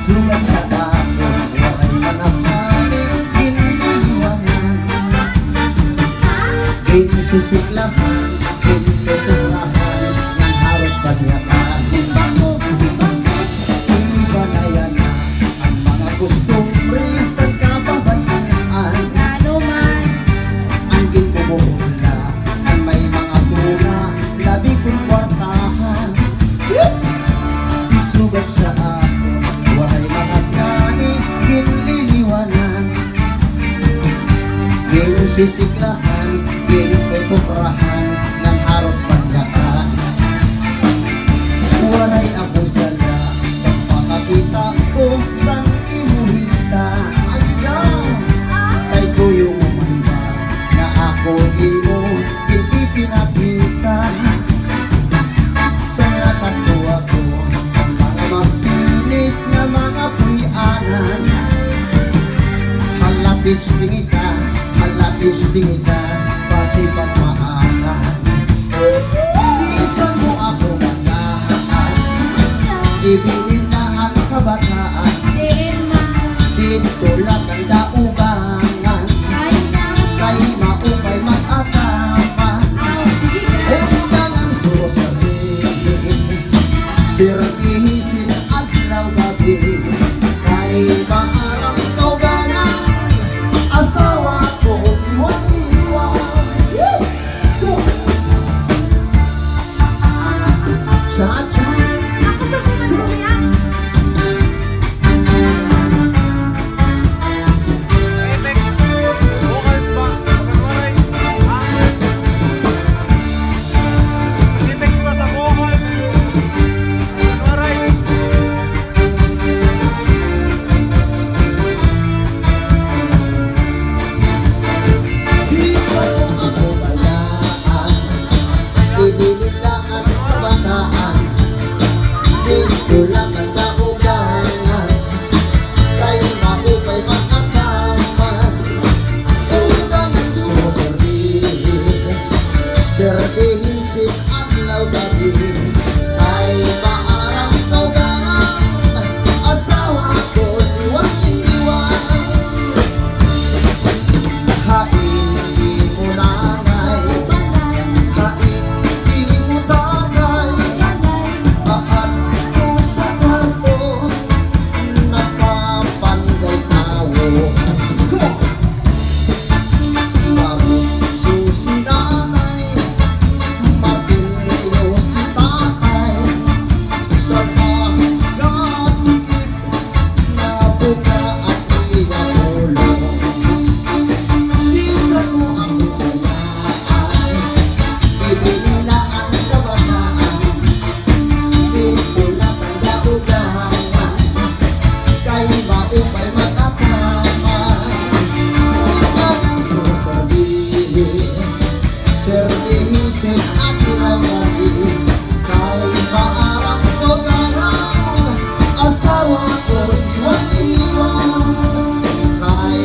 Sugat sa ako, waray manakaling iniiwanan. Pinsusiklahan, pinutulahan, ng halos pagyakas. Simbang mo, simbang mo. Iba na yan na ang mga kostumbre sa kababayaan. Ano man, Ang ginbumuhol na ang may mga tuna, labi kong kwartahan. Isugat sa ako, waray mga gani, ginliliwanan. Ginsisiglahan, gintutukrahan, ng haros panyakan. Waray ako sala sa pakakita ko sang imuhita. Ayaw! Kay tuyo mo man ba na ako imo hindi pinakita. Sa nakanto ako sa mga magpilit na mga puyanan. Halatis tingita, halatis tingita, base pagmaanan. Bisan mo ako matahan, sumatsa, ibinin na ang kabataan. din man, Dito lang ang daugangan, ay na. kay maupay mag-akaman. Aw, sige ka. Undangan susabihin, sirbihin adlaw gabi. Kay maarang kauganan, asawa ko iwan-iwan. Cha-cha. Ako sa kuman bumiyak. Vocals ba? Pagkawaray. Remix ba sa vocals? Pagkawaray. Bisa mo ako bayaan, ibinin na ang kabataan. Dito lang ang daugangan, kay maupay mag-akaman. Undangan suserbihin, serbihin sin adlaw gabi. Kay maarang kaugangan, asawa ko iwan-iwan. Hain di mo nanay, hain di mo tatay. At ko sa kwarto, nagpapanday tawo. Sabog susi nanay, martilyo si tatay. Sa bahas na pikit, nabuka at iwahulo. Bisan mo ang bayaan, ibinin na ang kabataan. Dito lang ang daugangan, kay maupay mag-akaman. Undangan susabihin, serbihin sin adlaw gabi. Kay maarang kauganan, asawa ko iwan-iwan. Kay